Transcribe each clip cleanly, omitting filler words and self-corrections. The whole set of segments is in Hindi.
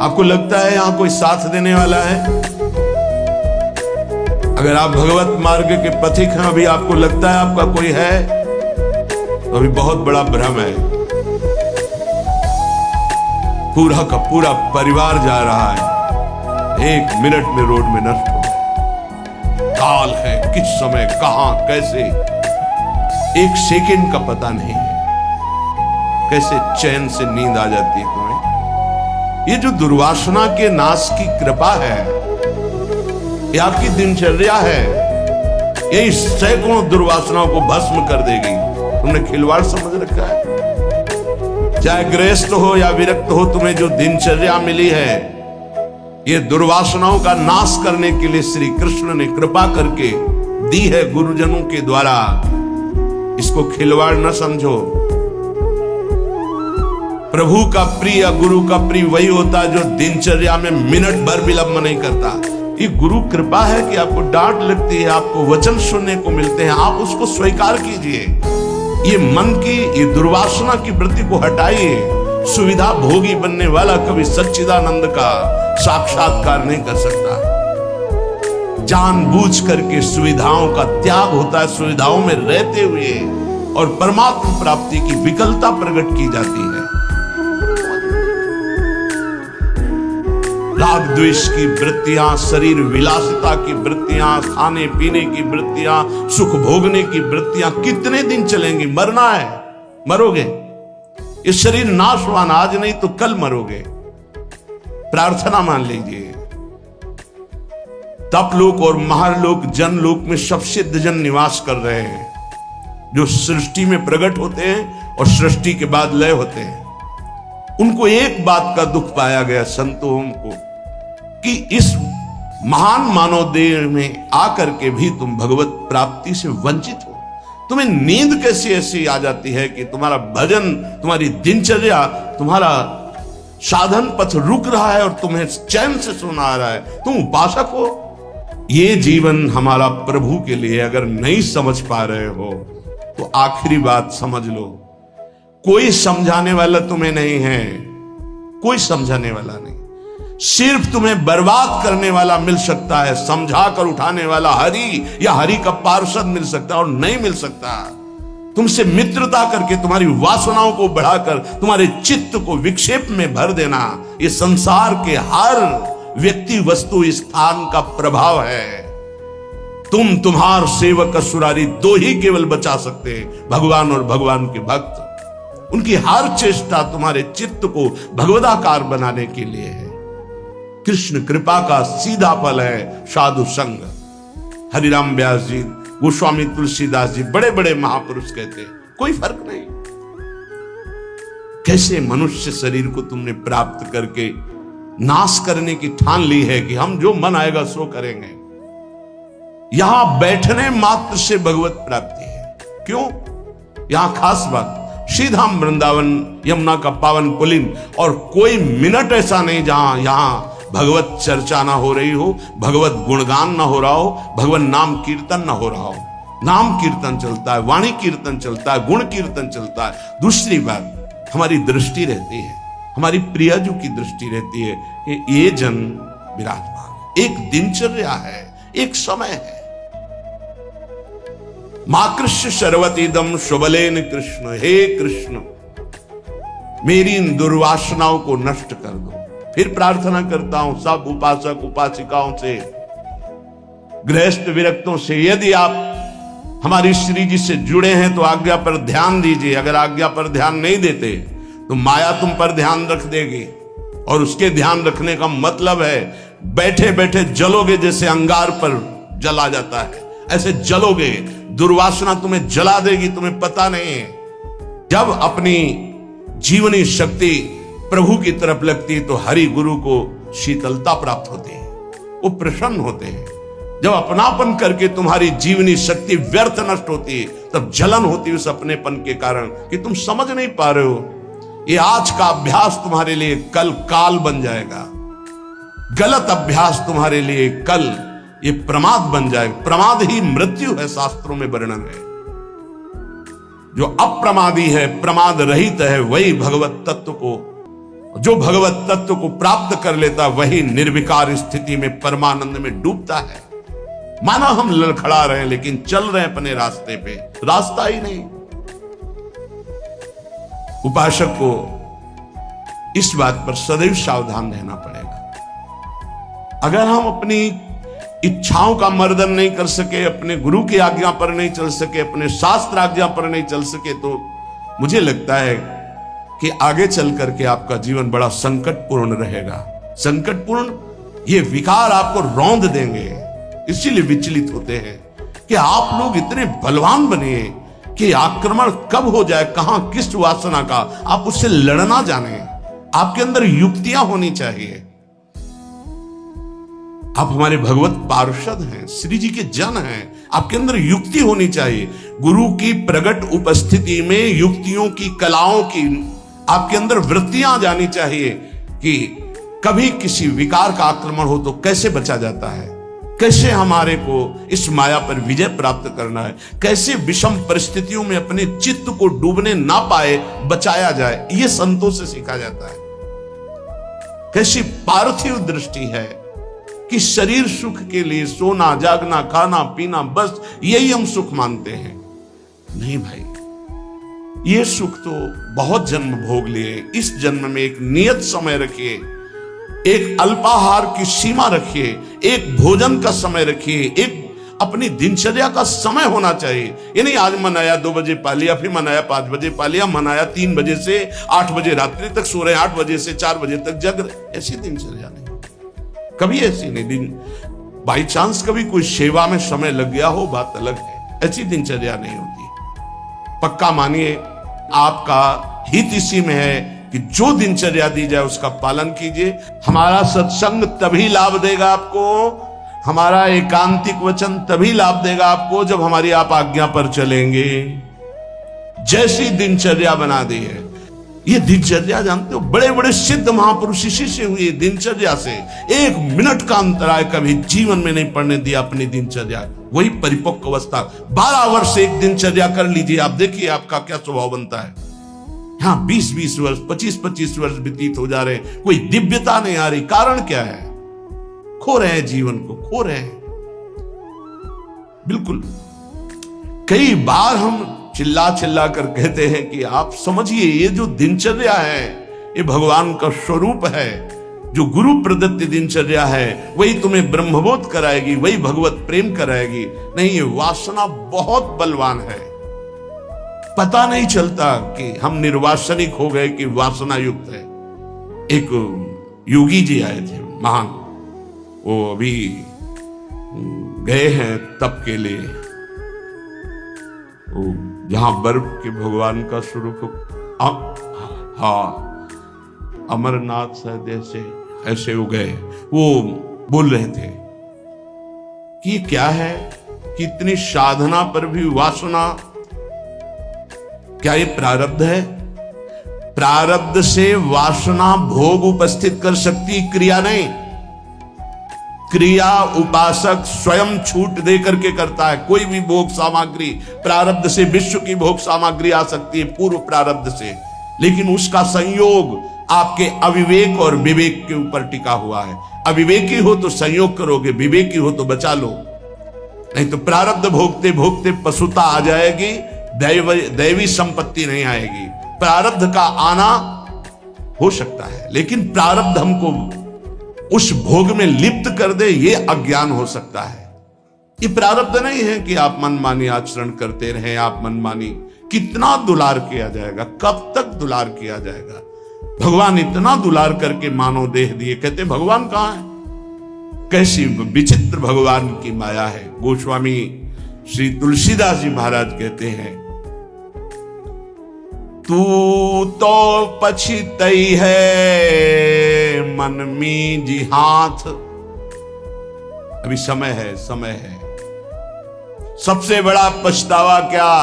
आपको लगता है यहां कोई साथ देने वाला है? अगर आप भगवत मार्ग के पथिक हैं, अभी आपको लगता है आपका कोई है, तो अभी बहुत बड़ा भ्रम है। पूरा का पूरा परिवार जा रहा है, 1 मिनट में रोड में नष्ट हो गए। काल है, किस समय कहां कैसे, 1 सेकंड का पता नहीं है। कैसे चैन से नींद आ जाती है तुम्हें? ये जो दुर्वासना के नाश की कृपा है, ये आपकी दिनचर्या है, ये सैकड़ों दुर्वासनाओं को भस्म कर देगी। तुमने खिलवाड़ समझ रखा है। चाहे गृहस्थ हो या विरक्त हो, तुम्हें जो दिनचर्या मिली है, ये दुर्वासनाओं का नाश करने के लिए श्री कृष्ण ने कृपा करके दी है गुरुजनों के द्वारा। इसको खिलवाड़ न समझो। प्रभु का प्रिय, गुरु का प्रिय वही होता है जो दिनचर्या में मिनट भर विलंब नहीं करता। ये गुरु कृपा है कि आपको डांट लगती है, आपको वचन सुनने को मिलते हैं, आप उसको स्वीकार कीजिए। ये मन की, ये दुर्वासना की वृत्ति को हटाइए। सुविधा भोगी बनने वाला कभी सच्चिदानंद का साक्षात्कार नहीं कर सकता। जानबूझ करके सुविधाओं का त्याग होता है, सुविधाओं में रहते हुए, और परमात्मा प्राप्ति की विकलता प्रकट की जाती है। राग द्वेष की वृत्तियां, शरीर विलासिता की वृत्तियां, खाने पीने की वृत्तियां, सुख भोगने की वृत्तियां कितने दिन चलेंगी? मरना है, मरोगे। ये शरीर नाशवान, आज नहीं तो कल मरोगे। प्रार्थना मान लीजिए। तपलोक और महालोक, जनलोक में सब सिद्धजन निवास कर रहे हैं, जो सृष्टि में प्रकट होते हैं और सृष्टि के बाद लय होते हैं। उनको एक बात का दुख पाया गया, संतों को, कि इस महान मानव देह में आकर के भी तुम भगवत प्राप्ति से वंचित हो। तुम्हें नींद कैसी ऐसी आ जाती है कि तुम्हारा भजन, तुम्हारी दिनचर्या, तुम्हारा साधन पथ रुक रहा है और तुम्हें चैन से सोना आ रहा है। तुम उपासक हो। ये जीवन हमारा प्रभु के लिए। अगर नहीं समझ पा रहे हो तो आखिरी बात समझ लो, कोई समझाने वाला तुम्हें नहीं है, कोई समझाने वाला नहीं। सिर्फ तुम्हें बर्बाद करने वाला मिल सकता है, समझा कर उठाने वाला हरि या हरि का पार्षद मिल सकता है, और नहीं मिल सकता। तुमसे मित्रता करके तुम्हारी वासनाओं को बढ़ाकर तुम्हारे चित्त को विक्षेप में भर देना, ये संसार के हर व्यक्ति, वस्तु, स्थान का प्रभाव है। तुम, तुम्हार सेवक असुरारी, 2 ही केवल बचा सकते हैं, भगवान और भगवान के भक्त। उनकी हर चेष्टा तुम्हारे चित्त को भगवदाकार बनाने के लिए है। कृष्ण कृपा का सीधा फल है साधु संग। हरिराम व्यास जी, गोस्वामी तुलसीदास जी, बड़े बड़े महापुरुष कहते कोई फर्क नहीं। कैसे मनुष्य शरीर को तुमने प्राप्त करके नाश करने की ठान ली है कि हम जो मन आएगा सो करेंगे। यहां बैठने मात्र से भगवत प्राप्ति है। क्यों? यहां खास बात, श्रीधाम वृंदावन यमुना का पावन पुलिन, और कोई मिनट ऐसा नहीं जहां यहां भगवत चर्चा ना हो रही हो, भगवत गुणगान ना हो रहा हो, भगवत नाम कीर्तन ना हो रहा हो। नाम कीर्तन चलता है, वाणी कीर्तन चलता है, गुण कीर्तन चलता है। दूसरी बात, हमारी दृष्टि रहती है, हमारी प्रियजू की दृष्टि रहती है कि ये जन विराजमान। एक दिनचर्या है, एक समय है। माकृष्य शर्वतीदम शुभलेन कृष्ण, हे कृष्ण मेरी इन दुर्वासनाओं को नष्ट कर दो। फिर प्रार्थना करता हूं सब उपासक उपासिकाओं से, गृहस्थ विरक्तों से, यदि आप हमारी श्री जी से जुड़े हैं तो आज्ञा पर ध्यान दीजिए। अगर आज्ञा पर ध्यान नहीं देते तो माया तुम पर ध्यान रख देगी, और उसके ध्यान रखने का मतलब है बैठे बैठे जलोगे, जैसे अंगार पर जला जाता है, ऐसे जलोगे। दुर्वासना तुम्हें जला देगी, तुम्हें पता नहीं है। जब अपनी जीवनी शक्ति प्रभु की तरफ लगती है तो हरि गुरु को शीतलता प्राप्त होती है, वो प्रसन्न होते हैं। जब अपनापन करके तुम्हारी जीवनी शक्ति व्यर्थ नष्ट होती है, तब जलन होती है उस अपनेपन के कारण कि तुम समझ नहीं पा रहे हो। ये आज का अभ्यास तुम्हारे लिए कल काल बन जाएगा। गलत अभ्यास तुम्हारे लिए कल ये प्रमाद बन जाएगा। प्रमाद ही मृत्यु है, शास्त्रों में वर्णन है। जो अप्रमादी है, प्रमाद रहित है, वही भगवत तत्व को जो भगवत तत्व को प्राप्त कर लेता वही निर्विकार स्थिति में परमानंद में डूबता है। माना हम लड़खड़ा रहे हैं लेकिन चल रहे हैं अपने रास्ते पे, रास्ता ही नहीं। उपासक को इस बात पर सदैव सावधान रहना पड़ेगा। अगर हम अपनी इच्छाओं का मर्दन नहीं कर सके, अपने गुरु की आज्ञा पर नहीं चल सके, अपने शास्त्र आज्ञा पर नहीं चल सके, तो मुझे लगता है कि आगे चल करके आपका जीवन बड़ा संकटपूर्ण रहेगा। संकटपूर्ण, ये विकार आपको रौंद देंगे, इसीलिए विचलित होते हैं कि आप लोग इतने बलवान बनिए कि आक्रमण कब हो जाए, कहां किस वासना का, आप उससे लड़ना जाने। आपके अंदर युक्तियां होनी चाहिए। आप हमारे भगवत पार्षद हैं, श्री जी के जन हैं, आपके अंदर युक्ति होनी चाहिए। गुरु की प्रगट उपस्थिति में युक्तियों की, कलाओं की आपके अंदर वृत्तियां जानी चाहिए कि कभी किसी विकार का आक्रमण हो तो कैसे बचा जाता है, कैसे हमारे को इस माया पर विजय प्राप्त करना है, कैसे विषम परिस्थितियों में अपने चित्त को डूबने ना पाए बचाया जाए, यह संतों से सीखा जाता है। कैसी पार्थिव दृष्टि है कि शरीर सुख के लिए सोना, जागना, खाना, पीना, बस यही हम सुख मानते हैं। नहीं भाई, ये सुख तो बहुत जन्म भोग लिए। इस जन्म में एक नियत समय रखिए, एक अल्पाहार की सीमा रखिए, एक भोजन का समय रखिए, एक अपनी दिनचर्या का समय होना चाहिए। ये नहीं आज मनाया 2 बजे पा लिया, फिर मनाया 5 बजे पा लिया, मनाया 3 बजे से 8 बजे रात्रि तक सो रहे, 8 बजे से 4 बजे तक जग रहे। ऐसी दिनचर्या नहीं, कभी ऐसी नहीं। दिन बाई चांस कभी कोई सेवा में समय लग गया हो, बात अलग है, ऐसी दिनचर्या नहीं होती। पक्का मानिए, आपका हित इसी में है कि जो दिनचर्या दी जाए उसका पालन कीजिए। हमारा सत्संग तभी लाभ देगा आपको, हमारा एकांतिक वचन तभी लाभ देगा आपको जब हमारी आप आज्ञा पर चलेंगे। जैसी दिनचर्या बना दी है, ये दिनचर्या जानते हो, बड़े बड़े सिद्ध महापुरुष इसी से हुए, दिनचर्या से। 1 मिनट का अंतराय कभी जीवन में नहीं पड़ने दिया अपनी दिनचर्या, वही परिपक्व अवस्था। 12 वर्ष एक दिनचर्या कर लीजिए, आप देखिए आपका क्या स्वभाव बनता है। यहाँ 20-20 वर्ष, 25-25 वर्ष व्यतीत हो जा रहे हैं, कोई दिव्यता नहीं आ रही। कारण क्या है? खो रहे हैं, जीवन को खो रहे हैं। बिल्कुल, कई बार हम चिल्ला चिल्ला कर कहते हैं कि आप समझिए, ये जो दिनचर्या है ये भगवान का स्वरूप है। जो गुरु प्रदत्त दिनचर्या है वही तुम्हें ब्रह्मबोध कराएगी, वही भगवत प्रेम कराएगी। नहीं, ये वासना बहुत बलवान है, पता नहीं चलता कि हम निर्वासनिक हो गए कि वासना युक्त है। एक योगी जी आए थे महान, वो अभी गए हैं तप के लिए, जहां बर्फ के भगवान का स्वरूप, हाँ अमरनाथ शायद ऐसे हो गए। वो बोल रहे थे कि क्या है कि इतनी साधना पर भी वासना, क्या ये प्रारब्ध है? प्रारब्ध से वासना भोग उपस्थित कर सकती, क्रिया नहीं। क्रिया उपासक स्वयं छूट दे करके करता है। कोई भी भोग सामग्री प्रारब्ध से, विश्व की भोग सामग्री आ सकती है पूर्व प्रारब्ध से, लेकिन उसका संयोग आपके अविवेक और विवेक के ऊपर टिका हुआ है। अविवेकी हो तो संयोग करोगे, विवेकी हो तो बचा लो, नहीं तो प्रारब्ध भोगते भोगते पशुता आ जाएगी, दैवी संपत्ति नहीं आएगी। प्रारब्ध का आना हो सकता है, लेकिन प्रारब्ध हमको उस भोग में लिप्त कर दे, ये अज्ञान हो सकता है। ये प्रारब्ध नहीं है कि आप मनमानी आचरण करते रहें, आप मनमानी। कितना दुलार किया जाएगा, कब तक दुलार किया जाएगा? भगवान इतना दुलार करके मानव देह दिए, कहते भगवान कहां है? कैसी विचित्र भगवान की माया है। गोस्वामी श्री तुलसीदास जी महाराज कहते हैं, तू तो पछितई है मन में जी हाथ। अभी समय है, समय है। सबसे बड़ा पछतावा क्या?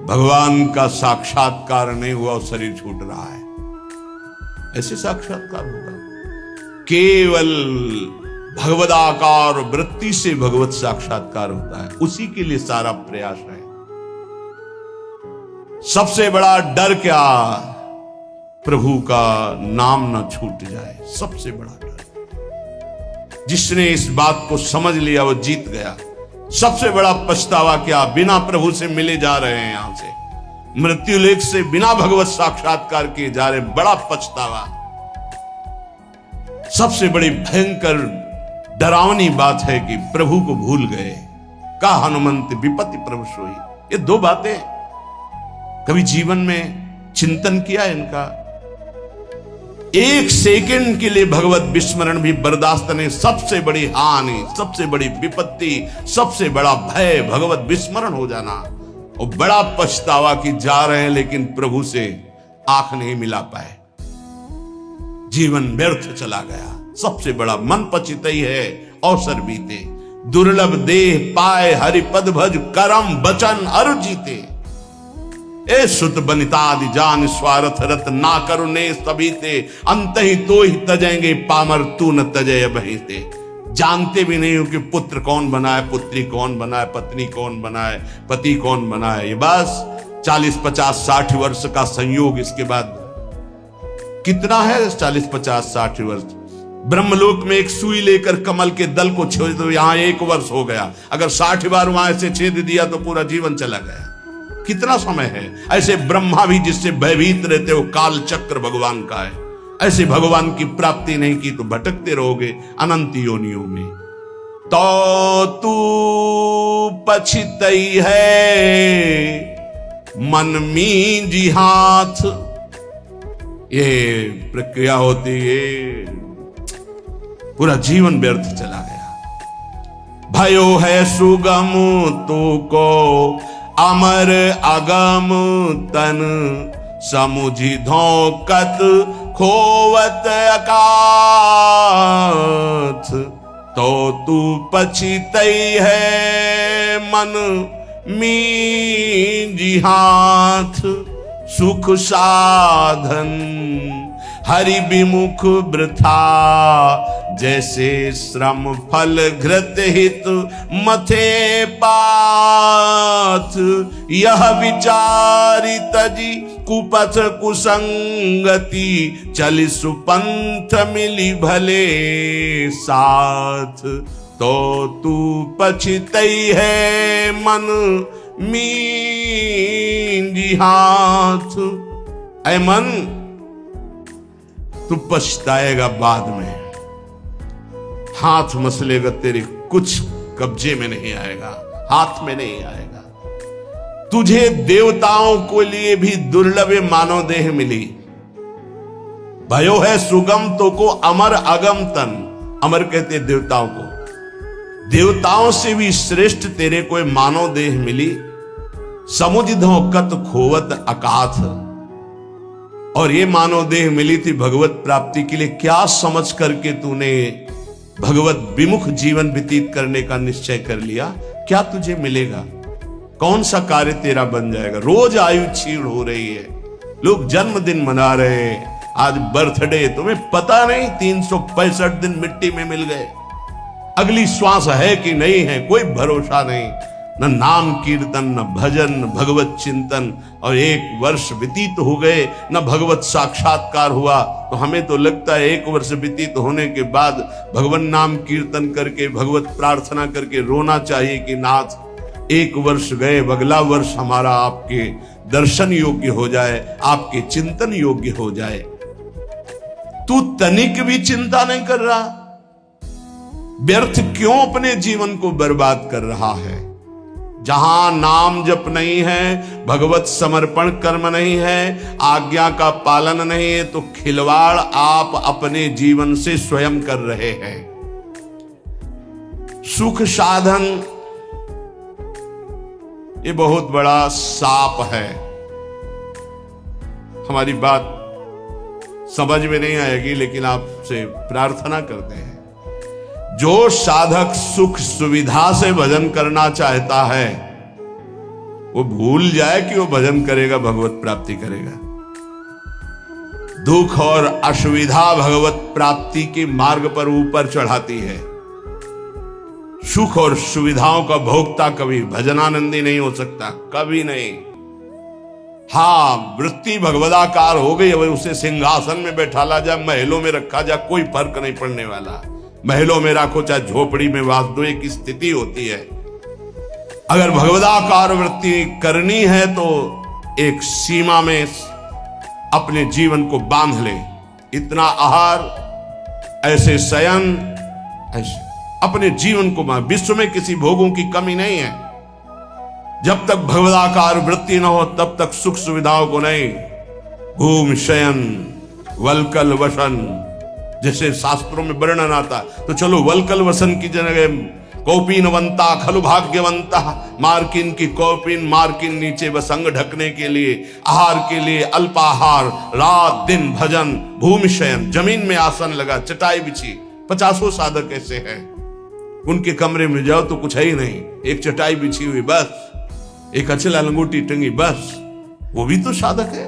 भगवान का साक्षात्कार नहीं हुआ और शरीर छूट रहा है। ऐसे साक्षात्कार होगा? केवल भगवदाकार वृत्ति से भगवत साक्षात्कार होता है, उसी के लिए सारा प्रयास है। सबसे बड़ा डर क्या? प्रभु का नाम ना छूट जाए, सबसे बड़ा डर। जिसने इस बात को समझ लिया वो जीत गया। सबसे बड़ा पछतावा क्या, बिना प्रभु से मिले जा रहे हैं, यहां से मृत्यु लेख से बिना भगवत साक्षात्कार किए जा रहे, बड़ा पछतावा। सबसे बड़ी भयंकर डरावनी बात है कि प्रभु को भूल गए। का हनुमंत विपत्ति प्रभु सोई, ये दो बातें कभी जीवन में चिंतन किया इनका? एक सेकंड के लिए भगवत विस्मरण भी बर्दाश्त नहीं। सबसे बड़ी हानि, सबसे बड़ी विपत्ति, सबसे बड़ा भय भगवत विस्मरण हो जाना। और बड़ा पछतावा कि जा रहे हैं लेकिन प्रभु से आंख नहीं मिला पाए, जीवन व्यर्थ चला गया। सबसे बड़ा मन पचितई है अवसर बीते, दुर्लभ देह पाए हरिपद भज, करम बचन अरु जीते। ए सुत बनितादि जान स्वार्थ रत, ना करुणे सभी ते, अंत ही तो ही तजेंगे पामर, तू न तजय बहीते। जानते भी नहीं हो कि पुत्र कौन बनाए, पुत्री कौन बनाए, पत्नी कौन बनाए, पति कौन बनाए। ये बस 40, 50, 60 वर्ष का संयोग, इसके बाद कितना है 40, 50, 60 वर्ष। ब्रह्मलोक में एक सुई लेकर कमल के दल को छेद दो, यहां 1 वर्ष हो गया। अगर 60 बार वहां से छेद दिया तो पूरा जीवन चला गया। कितना समय है? ऐसे ब्रह्मा भी जिससे भयभीत रहते हो, काल चक्र भगवान का है। ऐसे भगवान की प्राप्ति नहीं की तो भटकते रहोगे अनंत योनियों में। तो तू पछितई है मन मींजी हाथ, ये प्रक्रिया होती है, पूरा जीवन व्यर्थ चला गया। भयो है सुगम तू को अमर अगम तन, समुझी धोकत खोवत अकाथ। तो तू पछितई है मन मींजी हाथ, सुख साधन हरि विमुख वृथा, जैसे श्रम फल घृत हित मथे पाथ। यह विचारी तजी कुपथ कुसंगति, चली सुपंथ मिली भले साथ। तो तू पछितई है मन मींजी हाथ। ऐ मन, तू पछताएगा बाद में, हाथ मसलेगा तेरे, कुछ कब्जे में नहीं आएगा, हाथ में नहीं आएगा। तुझे देवताओं को लिए भी दुर्लभ मानव देह मिली। भयो है सुगम तो को अमर अगम तन, अमर कहते देवताओं को, देवताओं से भी श्रेष्ठ तेरे को मानव देह मिली। समुझ धोकत खोवत अकाथ, और ये मानव देह मिली थी भगवत प्राप्ति के लिए। क्या समझ करके तूने भगवत विमुख जीवन व्यतीत करने का निश्चय कर लिया? क्या तुझे मिलेगा? कौन सा कार्य तेरा बन जाएगा? रोज आयु क्षीण हो रही है, लोग जन्मदिन मना रहे हैं, आज बर्थडे, तुम्हें पता नहीं 365 दिन मिट्टी में मिल गए। अगली श्वास है कि नहीं है कोई भरोसा नहीं। न नाम कीर्तन, न भजन, न भगवत चिंतन, और 1 वर्ष व्यतीत हो गए, न भगवत साक्षात्कार हुआ। तो हमें तो लगता है 1 वर्ष व्यतीत होने के बाद भगवान नाम कीर्तन करके, भगवत प्रार्थना करके रोना चाहिए कि नाथ 1 वर्ष गए, अगला वर्ष हमारा आपके दर्शन योग्य हो जाए, आपके चिंतन योग्य हो जाए। तू तनिक भी चिंता नहीं कर रहा, व्यर्थ क्यों अपने जीवन को बर्बाद कर रहा है? जहां नाम जप नहीं है, भगवत समर्पण कर्म नहीं है, आज्ञा का पालन नहीं है, तो खिलवाड़ आप अपने जीवन से स्वयं कर रहे हैं। सुख साधन ये बहुत बड़ा साप है। हमारी बात समझ में नहीं आएगी, लेकिन आपसे प्रार्थना करते हैं, जो साधक सुख सुविधा से भजन करना चाहता है वो भूल जाए कि वो भजन करेगा, भगवत प्राप्ति करेगा। दुख और असुविधा भगवत प्राप्ति के मार्ग पर ऊपर चढ़ाती है। सुख और सुविधाओं का भोक्ता कभी भजनानंदी नहीं हो सकता, कभी नहीं। हाँ, वृत्ति भगवदाकार हो गई, अब उसे सिंहासन में बैठाला जा, महलों में रखा जा, कोई फर्क नहीं पड़ने वाला। महलों में रखो चाहे झोपड़ी में वास दो, एक स्थिति होती है। अगर भगवदाकार वृत्ति करनी है तो एक सीमा में अपने जीवन को बांध ले। इतना आहार, ऐसे शयन, ऐसे अपने जीवन को विश्व में किसी भोगों की कमी नहीं है। जब तक भगवदाकार वृत्ति न हो तब तक सुख सुविधाओं को नहीं। भूम शयन वलकल वसन, जैसे शास्त्रों में वर्णन आता, तो चलो वलकल वसन की जगह कौपीनवंता खलु भाग्यवंता, मार्किन की कौपीन, मार्किन नीचे वसंग ढकने के लिए, आहार के लिए अल्पाहार, रात दिन भजन, भूमि शयन, जमीन में आसन लगा, चटाई बिछी। 50 साधक ऐसे हैं, उनके कमरे में जाओ तो कुछ है ही नहीं, एक चटाई बिछी हुई बस, एक अचला लंगोटी टंगी बस, वो भी तो साधक है।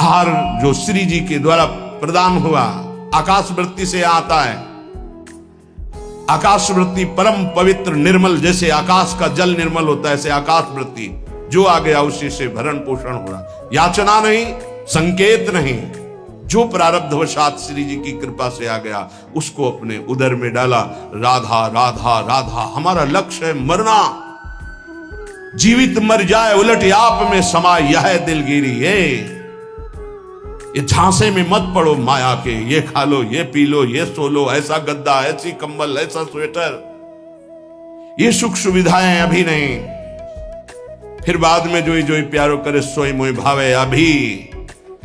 आहार जो श्री जी के द्वारा प्रदान हुआ आकाश वृत्ति से आता है। आकाश वृत्ति परम पवित्र निर्मल, जैसे आकाश का जल निर्मल होता है, ऐसे आकाश वृत्ति जो आ गया उसी से भरण पोषण हो रहा। याचना नहीं, संकेत नहीं, जो प्रारब्धवशात श्री जी की कृपा से आ गया उसको अपने उदर में डाला। राधा राधा राधा हमारा लक्ष्य है, मरना, जीवित मर जाए उलट आप में समाये यह दिलगिरी। ये झांसे में मत पड़ो माया के, ये खा लो, ये पी लो, ये सो लो, ऐसा गद्दा, ऐसी कंबल, ऐसा स्वेटर, ये सुख सुविधाएं अभी नहीं, फिर बाद में जोई जोई प्यारो करे सोई मोई भावे। अभी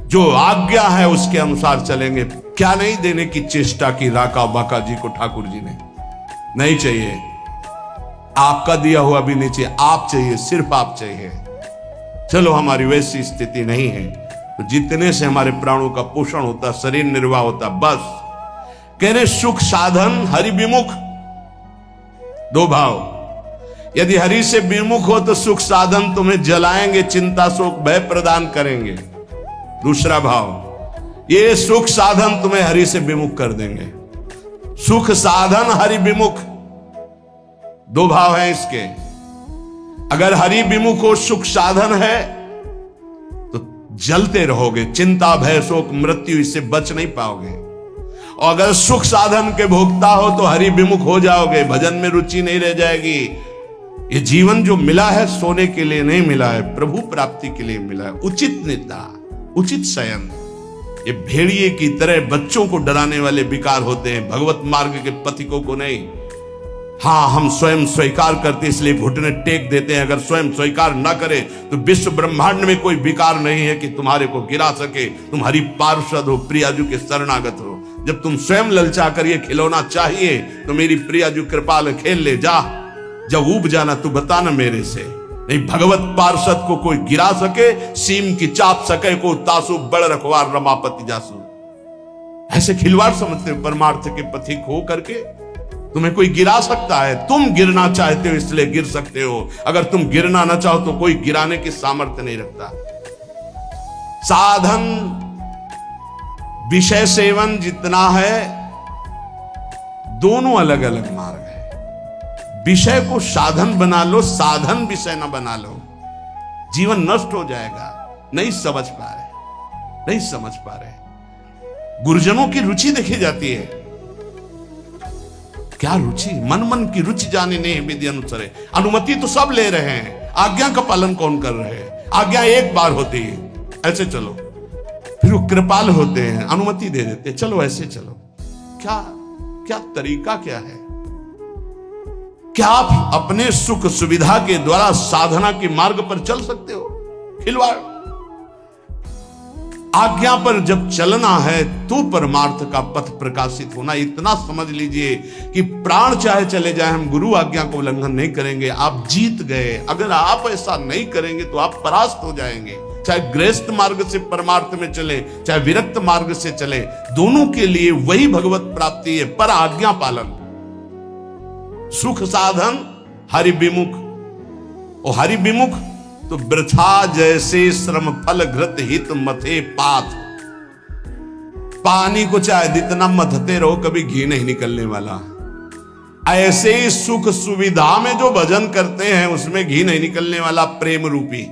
जो आज्ञा है उसके अनुसार चलेंगे। क्या नहीं देने की चेष्टा की राका बाका जी को ठाकुर जी ने? नहीं चाहिए, आपका दिया हुआ भी नहीं चाहिए, आप चाहिए, सिर्फ आप चाहिए। चलो हमारी वैसी स्थिति नहीं है तो जितने से हमारे प्राणों का पोषण होता, शरीर निर्वाह होता, बस। कह रहे सुख साधन हरि विमुख, दो भाव। यदि हरि से विमुख हो तो सुख साधन तुम्हें जलाएंगे, चिंता शोक भय प्रदान करेंगे। दूसरा भाव, ये सुख साधन तुम्हें हरि से विमुख कर देंगे। सुख साधन हरि विमुख, दो भाव है इसके। अगर हरि विमुख हो, सुख साधन है तो जलते रहोगे, चिंता भय शोक मृत्यु इससे बच नहीं पाओगे। और अगर सुख साधन के भोक्ता हो तो हरि विमुख हो जाओगे, भजन में रुचि नहीं रह जाएगी। ये जीवन जो मिला है सोने के लिए नहीं मिला है, प्रभु प्राप्ति के लिए मिला है। उचित निद्रा, उचित शयन। ये भेड़िए की तरह बच्चों को डराने वाले विकार होते हैं, भगवत मार्ग के पथिकों को नहीं। हाँ, हम स्वयं स्वीकार करते इसलिए घुटने टेक देते हैं। अगर स्वयं स्वीकार ना करे तो विश्व ब्रह्मांड में कोई विकार नहीं है कि तुम्हारे को गिरा सके। तुम हरि पार्षद हो, प्रियाजू के शरणागत हो। जब तुम स्वयं ललचा कर ये खिलौना चाहिए तो मेरी प्रियाजू कृपाल खेल ले जा। जब ऊब जाना तू बताना मेरे से। नहीं, भगवत पार्षद को कोई गिरा सके, सीम की चाप सके को तासु बड़ रखवार रमापति जासु। ऐसे खिलवाड़ समझते हो परमार्थ के पथिक हो करके? तुम्हें कोई गिरा सकता है, तुम गिरना चाहते हो इसलिए गिर सकते हो। अगर तुम गिरना ना चाहो तो कोई गिराने की सामर्थ्य नहीं रखता। साधन विषय सेवन जितना है, दोनों अलग अलग मार्ग है। विषय को साधन बना लो, साधन विषय ना बना लो, जीवन नष्ट हो जाएगा। नहीं समझ पा रहे, नहीं समझ पा रहे। गुरुजनों की रुचि देखी जाती है। क्या रुचि? मन मन की रुचि जाने नहीं विधि अनुसार। अनुमति तो सब ले रहे हैं, आज्ञा का पालन कौन कर रहे हैं? आज्ञा एक बार होती है, ऐसे चलो। फिर वो कृपाल होते हैं, अनुमति दे देते, चलो ऐसे चलो। क्या क्या तरीका क्या है? क्या आप अपने सुख सुविधा के द्वारा साधना के मार्ग पर चल सकते हो? खिलवाड़। आज्ञा पर जब चलना है तो परमार्थ का पथ प्रकाशित होना। इतना समझ लीजिए कि प्राण चाहे चले जाए, हम गुरु आज्ञा को उल्लंघन नहीं करेंगे। आप जीत गए। अगर आप ऐसा नहीं करेंगे तो आप परास्त हो जाएंगे। चाहे गृहस्थ मार्ग से परमार्थ में चले, चाहे विरक्त मार्ग से चले, दोनों के लिए वही भगवत प्राप्ति है, पर आज्ञा पालन। सुख साधन हरि विमुख। और हरि विमुख तो वृथा जैसे श्रम फल घृत हित मथे पात। पानी को चाहे जितना मथते रहो, कभी घी नहीं निकलने वाला। ऐसे ही सुख सुविधा में जो भजन करते हैं उसमें घी नहीं निकलने वाला। प्रेम रूपी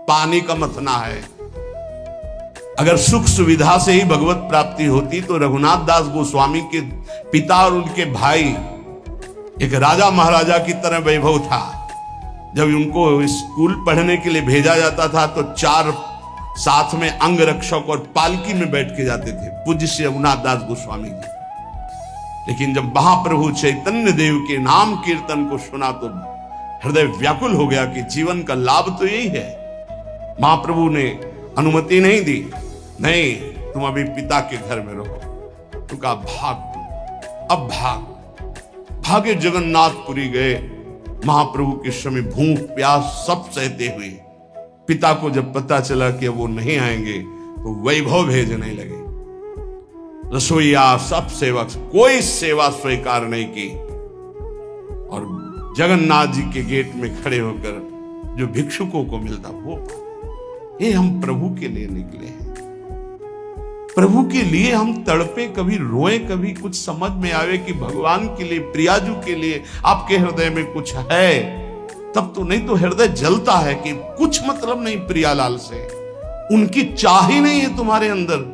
पानी का मथना है। अगर सुख सुविधा से ही भगवत प्राप्ति होती तो रघुनाथ दास गोस्वामी के पिता और उनके भाई एक राजा महाराजा की तरह वैभव था। जब उनको स्कूल पढ़ने के लिए भेजा जाता था तो 4 साथ में अंग रक्षक और पालकी में बैठ के जाते थे पूज्य श्री रघुनाथ दास गोस्वामी जी। लेकिन जब महाप्रभु चैतन्य देव के नाम कीर्तन को सुना तो हृदय व्याकुल हो गया कि जीवन का लाभ तो यही है। महाप्रभु ने अनुमति नहीं दी, नहीं तुम अभी पिता के घर में रहो। तो कहा भाग, अब भागे जगन्नाथपुरी गए। महाप्रभु के समय भूख प्यास सब सहते हुए पिता को जब पता चला कि वो नहीं आएंगे तो वैभव भेजने लगे। रसोईया सब सेवक, कोई सेवा स्वीकार नहीं की और जगन्नाथ जी के गेट में खड़े होकर जो भिक्षुकों को मिलता वो, ये हम प्रभु के लिए निकले हैं, प्रभु के लिए हम तड़पे, कभी रोए, कभी कुछ समझ में आवे कि भगवान के लिए, प्रियाजू के लिए आपके हृदय में कुछ है, तब तो। नहीं तो हृदय जलता है कि कुछ मतलब नहीं प्रियालाल से, उनकी चाह ही नहीं है तुम्हारे अंदर।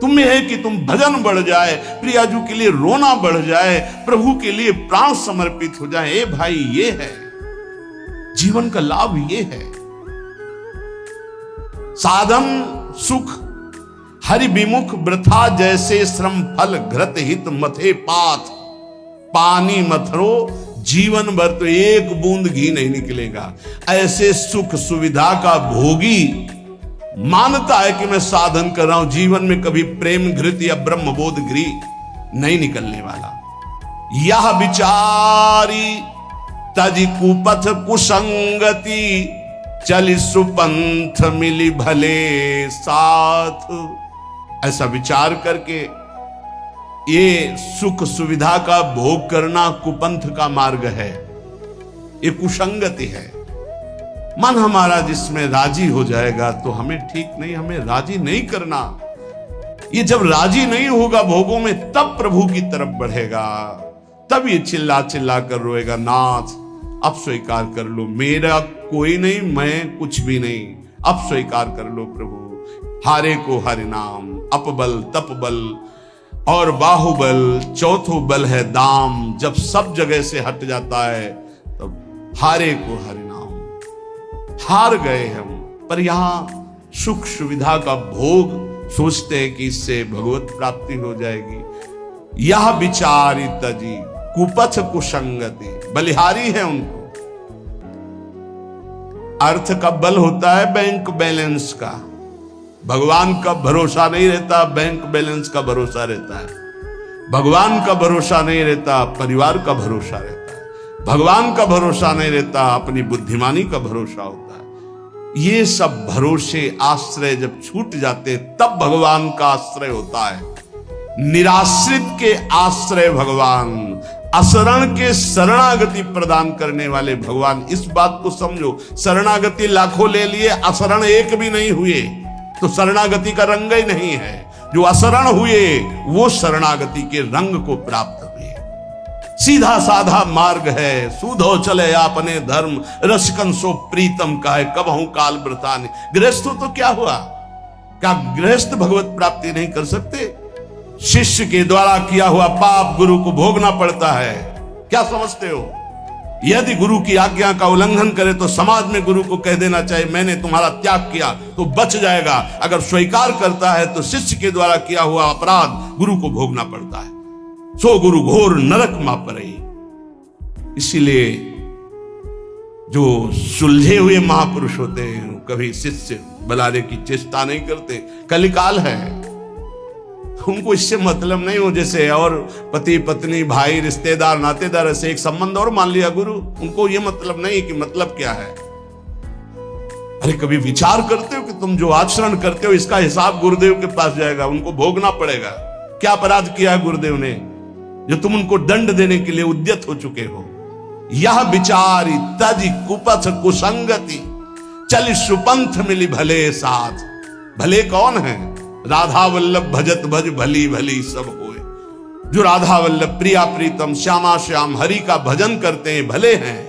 तुम्हें है कि तुम भजन बढ़ जाए, प्रियाजू के लिए रोना बढ़ जाए, प्रभु के लिए प्राण समर्पित हो जाए। ए भाई, ये है जीवन का लाभ, ये है साधन सुख हरि विमुख वृथा जैसे श्रम फल घृत हित मथे पाथ। पानी मथरो जीवन भर तो एक बूंद घी नहीं निकलेगा। ऐसे सुख सुविधा का भोगी मानता है कि मैं साधन कर रहा हूं, जीवन में कभी प्रेम घृत या ब्रह्मबोध घी नहीं निकलने वाला। यह विचारी तजि कुपथ कुसंगति, चली सुपंथ मिली भले साथ। ऐसा विचार करके ये सुख सुविधा का भोग करना कुपंथ का मार्ग है, ये कुसंगति है। मन हमारा जिसमें राजी हो जाएगा तो हमें ठीक नहीं, हमें राजी नहीं करना। ये जब राजी नहीं होगा भोगों में तब प्रभु की तरफ बढ़ेगा, तब ये चिल्ला चिल्ला कर रोएगा, नाथ अब स्वीकार कर लो, मेरा कोई नहीं, मैं कुछ भी नहीं, अब स्वीकार कर लो प्रभु। हारे को हरि नाम, अपबल तपबल और बाहुबल, चौथो बल है दाम। जब सब जगह से हट जाता है तब हारे को हरि नाम। हार गए हम, पर यहां सुख सुविधा का भोग सोचते हैं कि इससे भगवत प्राप्ति हो जाएगी। यह विचारी तजी कुपथ कुसंगति, बलिहारी है उनको। अर्थ का बल होता है बैंक बैलेंस का, भगवान का भरोसा नहीं रहता, बैंक बैलेंस का भरोसा रहता है। भगवान का भरोसा नहीं रहता, परिवार का भरोसा रहता है। भगवान का भरोसा नहीं रहता, अपनी बुद्धिमानी का भरोसा होता है। ये सब भरोसे आश्रय जब छूट जाते तब भगवान का आश्रय होता है। निराश्रित के आश्रय भगवान, असरण के शरणागति प्रदान करने वाले भगवान। इस बात को समझो, शरणागति लाखों ले लिए, असरण एक भी नहीं हुए तो शरणागति का रंग ही नहीं है। जो असरण हुए वो शरणागति के रंग को प्राप्त हुए। सीधा साधा मार्ग है, सूधो चले आपने धर्म, रसिकन सो प्रीतम का है, कबहू काल व्रताने। गृहस्थों तो क्या हुआ, क्या गृहस्थ भगवत प्राप्ति नहीं कर सकते? शिष्य के द्वारा किया हुआ पाप गुरु को भोगना पड़ता है। क्या समझते हो? यदि गुरु की आज्ञा का उल्लंघन करे तो समाज में गुरु को कह देना चाहिए मैंने तुम्हारा त्याग किया, तो बच जाएगा। अगर स्वीकार करता है तो शिष्य के द्वारा किया हुआ अपराध गुरु को भोगना पड़ता है। सो गुरु घोर नरक मा परे। इसीलिए जो सुलझे हुए महापुरुष होते हैं कभी शिष्य बुलाने की चेष्टा नहीं करते। कलिकाल है, उनको इससे मतलब नहीं हो। जैसे और पति पत्नी भाई रिश्तेदार नातेदार ऐसे एक संबंध और मान लिया गुरु, उनको ये मतलब नहीं कि मतलब क्या है। अरे कभी विचार करते हो कि तुम जो आचरण करते हो इसका हिसाब गुरुदेव के पास जाएगा, उनको भोगना पड़ेगा। क्या अपराध किया है गुरुदेव ने जो तुम उनको दंड देने के लिए उद्यत हो चुके हो? यह विचारी तज कुपथ कुसंगति, चल सुपंथ मिली भले साथ। भले कौन है? राधा वल्लभ भजत भज भली भली सब होए। जो राधा वल्लभ प्रिया प्रीतम श्यामा श्याम हरि का भजन करते हैं भले हैं।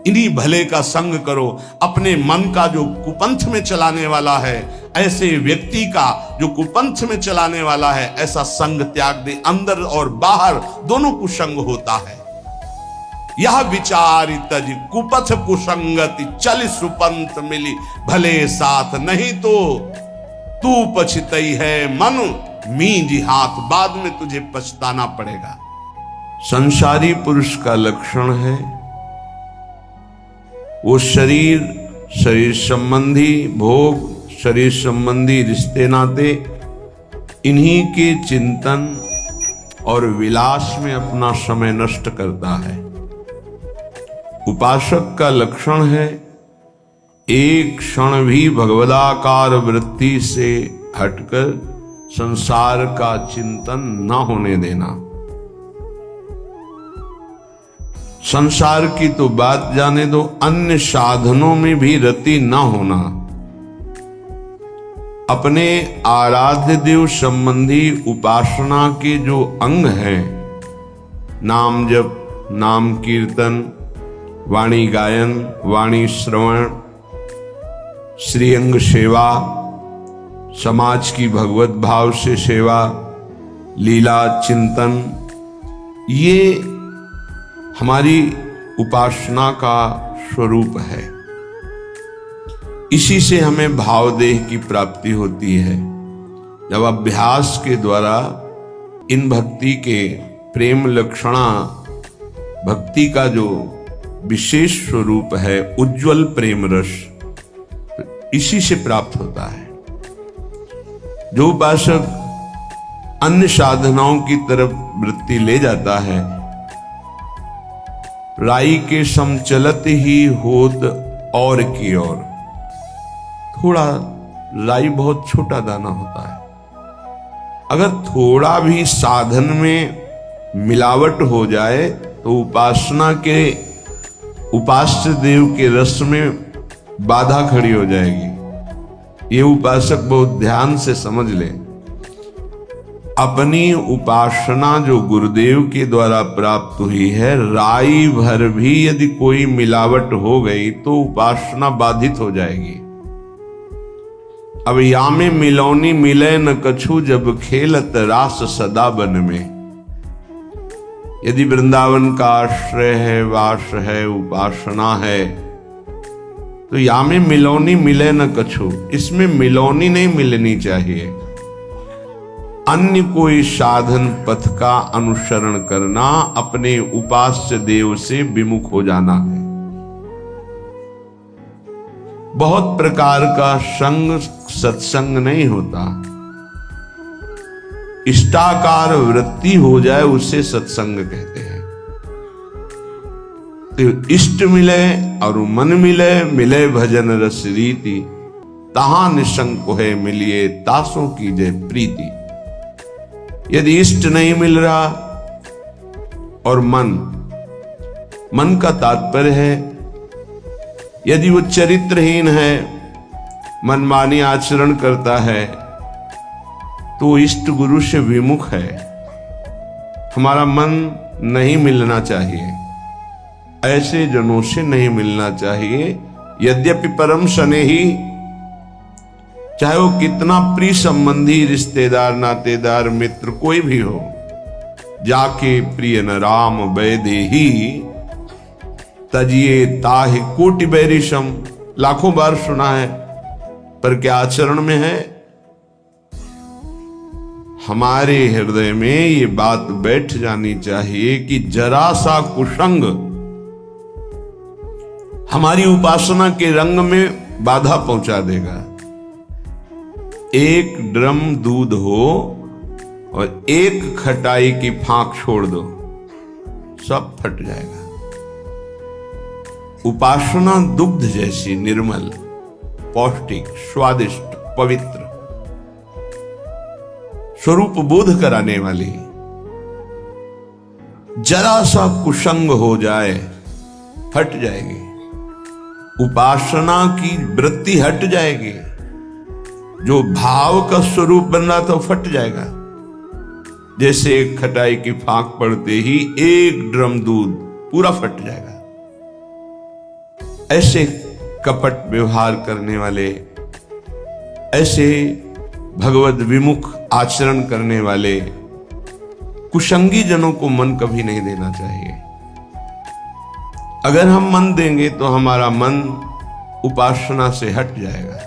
इन्हीं भले का संग करो। अपने मन का जो कुपंथ में चलाने वाला है, ऐसे व्यक्ति का जो कुपंथ में चलाने वाला है, ऐसा संग त्याग दे। अंदर और बाहर दोनों कुसंग होता है। यह विचार तज कुपथ कुसंगति, चल सुपंथ मिली भले साथ, नहीं तो तू पछतई है मन मींजी हाथ, बाद में तुझे पछताना पड़ेगा। संसारी पुरुष का लक्षण है वो शरीर संबंधी भोग, शरीर संबंधी रिश्ते नाते, इन्हीं के चिंतन और विलास में अपना समय नष्ट करता है। उपासक का लक्षण है एक क्षण भी भगवदाकार वृत्ति से हटकर संसार का चिंतन न होने देना। संसार की तो बात जाने दो, अन्य साधनों में भी रति न होना। अपने आराध्य देव संबंधी उपासना के जो अंग हैं, नाम जप, नाम कीर्तन, वाणी गायन, वाणी श्रवण, श्रीअंग सेवा, समाज की भगवत भाव से सेवा, लीला चिंतन, ये हमारी उपासना का स्वरूप है। इसी से हमें भावदेह की प्राप्ति होती है। जब अभ्यास के द्वारा इन भक्ति के प्रेम लक्षणा, भक्ति का जो विशेष स्वरूप है उज्जवल प्रेम रस, इसी से प्राप्त होता है। जो उपासक अन्य साधनाओं की तरफ वृत्ति ले जाता है, राई के समचलत ही होत और की ओर। थोड़ा राई बहुत छोटा दाना होता है, अगर थोड़ा भी साधन में मिलावट हो जाए तो उपासना के उपास्य देव के रस में बाधा खड़ी हो जाएगी। ये उपासक बहुत ध्यान से समझ ले। अपनी उपासना जो गुरुदेव के द्वारा प्राप्त हुई है, राई भर भी यदि कोई मिलावट हो गई तो उपासना बाधित हो जाएगी। अब या में मिलौनी मिले न कछु, जब खेलत रास सदा बन में। यदि वृंदावन का आश्रय है, वास है, उपासना है, तो या में मिलौनी मिले न कछु, इसमें मिलौनी नहीं मिलनी चाहिए। अन्य कोई साधन पथ का अनुसरण करना, अपने उपास्य देव से विमुख हो जाना है। बहुत प्रकार का संग सत्संग नहीं होता। इष्टाकार वृत्ति हो जाए उसे सत्संग कहते हैं। तो इष्ट मिले और मन मिले, मिले भजन रस रीति, तहां निशंक है मिलिए तासों की जय प्रीति। यदि इष्ट नहीं मिल रहा और मन का तात्पर्य है यदि वो चरित्रहीन है, मनमानी आचरण करता है, तो इष्ट गुरु से विमुख है। हमारा मन नहीं मिलना चाहिए, ऐसे जनों से नहीं मिलना चाहिए। यद्यपि परम स्नेही, चाहे वो कितना प्रिय संबंधी, रिश्तेदार, नातेदार, मित्र कोई भी हो, जाके प्रिय न राम वैदेही तजिए ताहि कोटि बैरिशम, लाखों बार सुना है, पर क्या आचरण में है? हमारे हृदय में ये बात बैठ जानी चाहिए कि जरा सा कुसंग हमारी उपासना के रंग में बाधा पहुंचा देगा। एक ड्रम दूध हो और एक खटाई की फांक छोड़ दो, सब फट जाएगा। उपासना दुग्ध जैसी निर्मल, पौष्टिक, स्वादिष्ट, पवित्र, स्वरूप बोध कराने वाली, जरा सा कुसंग हो जाए हट जाएगी। उपासना की वृत्ति हट जाएगी। जो भाव का स्वरूप बन रहा था वो फट जाएगा। जैसे एक खटाई की फांक पड़ते ही एक ड्रम दूध पूरा फट जाएगा। ऐसे कपट व्यवहार करने वाले, ऐसे भगवद विमुख आचरण करने वाले कुसंगी जनों को मन कभी नहीं देना चाहिए। अगर हम मन देंगे तो हमारा मन उपासना से हट जाएगा।